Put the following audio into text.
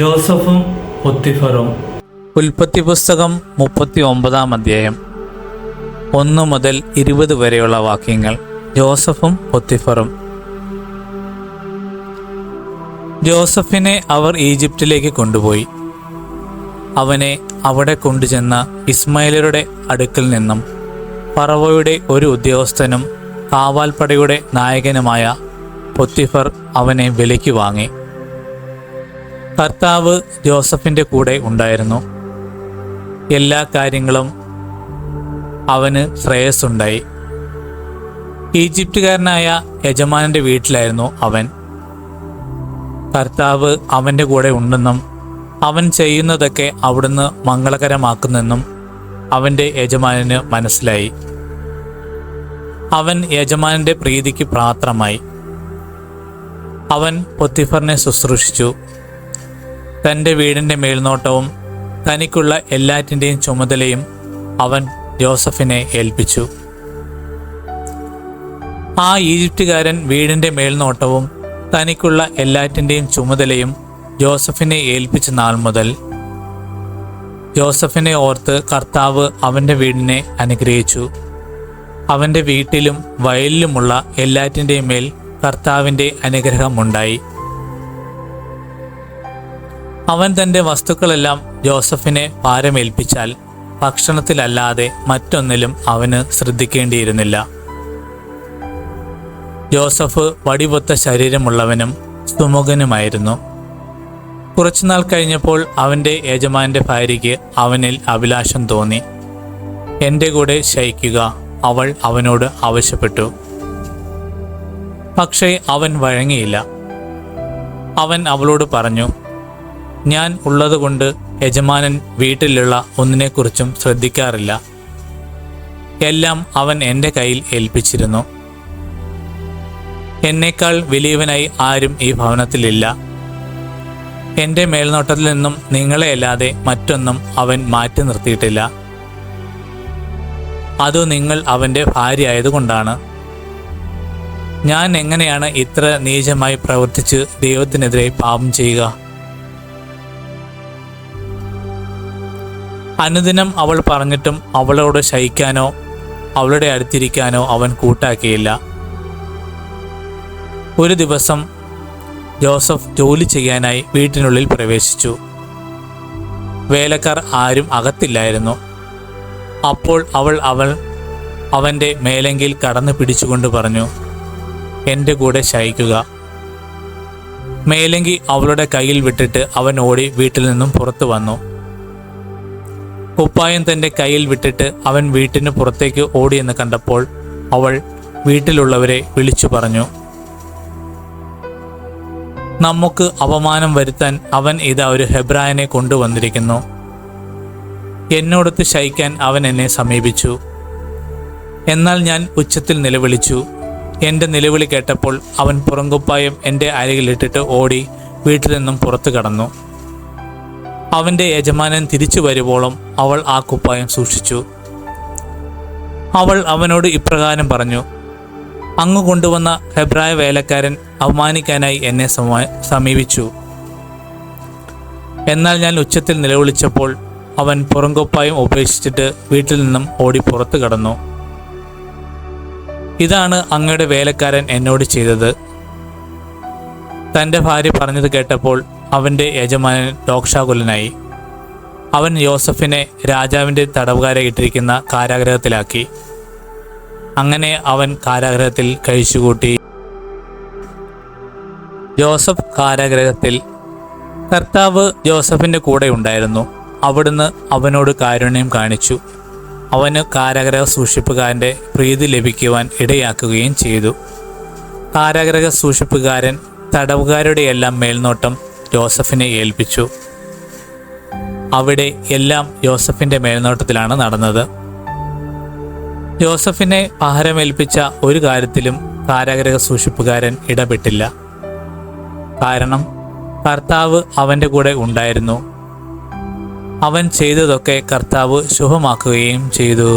ജോസഫും പൊത്തിഫറും. ഉൽപ്പത്തി പുസ്തകം 39 അധ്യായം 1 മുതൽ 20 വരെയുള്ള വാക്യങ്ങൾ. ജോസഫും പൊത്തിഫറും. ജോസഫിനെ അവർ ഈജിപ്തിലേക്ക് കൊണ്ടുപോയി. അവനെ അവിടെ കൊണ്ടുചെന്ന ഇസ്മായേലരുടെ അടുക്കൽ നിന്നും ഫറവോയുടെ ഒരു ഉദ്യോഗസ്ഥനും കാവാൽപ്പടയുടെ നായകനുമായ പൊത്തിഫർ അവനെ വിലയ്ക്ക് വാങ്ങി. കർത്താവ് ജോസഫിൻ്റെ കൂടെ ഉണ്ടായിരുന്നു. എല്ലാ കാര്യങ്ങളും അവന് ശ്രേയസ്സുണ്ടായി. ഈജിപ്തുകാരനായ യജമാനൻ്റെ വീട്ടിലായിരുന്നു അവൻ. കർത്താവ് അവൻ്റെ കൂടെ ഉണ്ടെന്നും അവൻ ചെയ്യുന്നതൊക്കെ അവിടുന്ന് മംഗളകരമാക്കുന്നെന്നും അവൻ്റെ യജമാനന് മനസ്സിലായി. അവൻ യജമാനൻ്റെ പ്രീതിക്ക് പാത്രമായി. അവൻ പൊത്തിഫറിനെ ശുശ്രൂഷിച്ചു. തൻ്റെ വീടിൻ്റെ മേൽനോട്ടവും തനിക്കുള്ള എല്ലാറ്റിൻ്റെയും ചുമതലയും അവൻ ജോസഫിനെ ഏൽപ്പിച്ചു. ആ ഈജിപ്തുകാരൻ വീടിൻ്റെ മേൽനോട്ടവും തനിക്കുള്ള എല്ലാറ്റിൻ്റെയും ചുമതലയും ജോസഫിനെ ഏൽപ്പിച്ച നാൾ മുതൽ ജോസഫിനെ ഓർത്ത് കർത്താവ് അവൻ്റെ വീടിനെ അനുഗ്രഹിച്ചു. അവൻ്റെ വീട്ടിലും വയലിലുമുള്ള എല്ലാറ്റിൻ്റെയും മേൽ കർത്താവിൻ്റെ അനുഗ്രഹമുണ്ടായി. അവൻ തൻ്റെ വസ്തുക്കളെല്ലാം ജോസഫിനെ ഭാരമേൽപ്പിച്ചാൽ ഭക്ഷണത്തിലല്ലാതെ മറ്റൊന്നിലും അവന് ശ്രദ്ധിക്കേണ്ടിയിരുന്നില്ല. ജോസഫ് വടിവൊത്ത ശരീരമുള്ളവനും സുമുഖനുമായിരുന്നു. കുറച്ചുനാൾ കഴിഞ്ഞപ്പോൾ അവൻ്റെ യജമാനൻ്റെ ഭാര്യയ്ക്ക് അവനിൽ അഭിലാഷം തോന്നി. എൻ്റെ കൂടെ ശയിക്കുക അവൾ അവനോട് ആവശ്യപ്പെട്ടു. പക്ഷേ അവൻ വഴങ്ങിയില്ല. അവൻ അവളോട് പറഞ്ഞു, ഞാൻ ഉള്ളതുകൊണ്ട് യജമാനൻ വീട്ടിലുള്ള ഒന്നിനെക്കുറിച്ചും ശ്രദ്ധിക്കാറില്ല. എല്ലാം അവൻ എൻ്റെ കയ്യിൽ ഏൽപ്പിച്ചിരുന്നു. എന്നേക്കാൾ വലിയവനായി ആരും ഈ ഭവനത്തിലില്ല. എൻ്റെ മേൽനോട്ടത്തിൽ നിന്നും നിങ്ങളെയല്ലാതെ മറ്റൊന്നും അവൻ മാറ്റി നിർത്തിയിട്ടില്ല. അതു നിങ്ങൾ അവൻ്റെ ഭാര്യ ആയതുകൊണ്ടാണ്. ഞാൻ എങ്ങനെയാണ് ഇത്ര നീചമായി പ്രവർത്തിച്ച് ദൈവത്തിനെതിരെ പാപം ചെയ്യുക? അനുദിനം അവൾ പറഞ്ഞിട്ടും അവളോട് ശയിക്കാനോ അവളുടെ അടുത്തിരിക്കാനോ അവൻ കൂട്ടാക്കിയില്ല. ഒരു ദിവസം ജോസഫ് ജോലി ചെയ്യാനായി വീട്ടിനുള്ളിൽ പ്രവേശിച്ചു. വേലക്കാർ ആരും അകത്തില്ലായിരുന്നു. അപ്പോൾ അവൾ അവൻ്റെ മേലെങ്കിൽ കടന്നു പിടിച്ചുകൊണ്ട് പറഞ്ഞു, എൻ്റെ കൂടെ ശയിക്കുക. മേലെങ്കി അവളുടെ കയ്യിൽ വിട്ടിട്ട് അവൻ ഓടി വീട്ടിൽ നിന്നും പുറത്തു വന്നു. കുപ്പായം തൻ്റെ കയ്യിൽ വിട്ടിട്ട് അവൻ വീട്ടിന് പുറത്തേക്ക് ഓടിയെന്ന് കണ്ടപ്പോൾ അവൾ വീട്ടിലുള്ളവരെ വിളിച്ചു പറഞ്ഞു, നമുക്ക് അപമാനം വരുത്താൻ അവൻ ഇതാ ഒരു ഹെബ്രായനെ കൊണ്ടുവന്നിരിക്കുന്നു. എന്നോടൊത്ത് ശയിക്കാൻ അവൻ എന്നെ സമീപിച്ചു. എന്നാൽ ഞാൻ ഉച്ചത്തിൽ നിലവിളിച്ചു. എൻ്റെ നിലവിളി കേട്ടപ്പോൾ അവൻ പുറംകുപ്പായം എൻ്റെ അരയിലിട്ടിട്ട് ഓടി വീട്ടിൽ നിന്നും പുറത്തു കടന്നു. അവൻ്റെ യജമാനൻ തിരിച്ചു വരുവോളം അവൾ ആ കുപ്പായം സൂക്ഷിച്ചു. അവൾ അവനോട് ഇപ്രകാരം പറഞ്ഞു, അങ്ങ് കൊണ്ടുവന്ന ഹെബ്രായ വേലക്കാരൻ അവമാനിക്കാനായി എന്നെ സമീപിച്ചു. എന്നാൽ ഞാൻ ഉച്ചത്തിൽ നിലവിളിച്ചപ്പോൾ അവൻ പുറംകുപ്പായം ഉപേക്ഷിച്ചിട്ട് വീട്ടിൽ നിന്നും ഓടി പുറത്തു കടന്നു. ഇതാണ് അങ്ങയുടെ വേലക്കാരൻ എന്നോട് ചെയ്തത്. തൻ്റെ ഭാര്യ പറഞ്ഞത് കേട്ടപ്പോൾ അവൻ്റെ യജമാനൻ രോക്ഷാകുലനായി. അവൻ യോസഫിനെ രാജാവിൻ്റെ തടവുകാരെ ഇട്ടിരിക്കുന്ന കാരാഗൃഹത്തിലാക്കി. അങ്ങനെ അവൻ കാരാഗൃഹത്തിൽ കഴിച്ചുകൂട്ടി. ജോസഫ് കാരാഗൃഹത്തിൽ. കർത്താവ് ജോസഫിൻ്റെ കൂടെ ഉണ്ടായിരുന്നു. അവിടുന്ന് അവനോട് കാരുണ്യം കാണിച്ചു. അവന് കാരാഗൃഹ സൂക്ഷിപ്പുകാരൻ്റെ പ്രീതി ലഭിക്കുവാൻ ഇടയാക്കുകയും ചെയ്തു. കാരാഗൃഹ സൂക്ഷിപ്പുകാരൻ തടവുകാരുടെ എല്ലാം മേൽനോട്ടം ജോസഫിനെ ഏൽപ്പിച്ചു. അവിടെ എല്ലാം ജോസഫിൻ്റെ മേൽനോട്ടത്തിലാണ് നടന്നത്. ജോസഫിനെ ഭാരമേൽപ്പിച്ച ഒരു കാര്യത്തിലും കാരാഗൃഹ സൂക്ഷിപ്പുകാരൻ ഇടപെട്ടില്ല. കാരണം കർത്താവ് അവൻ്റെ കൂടെ ഉണ്ടായിരുന്നു. അവൻ ചെയ്തതൊക്കെ കർത്താവ് ശുഭമാക്കുകയും ചെയ്തു.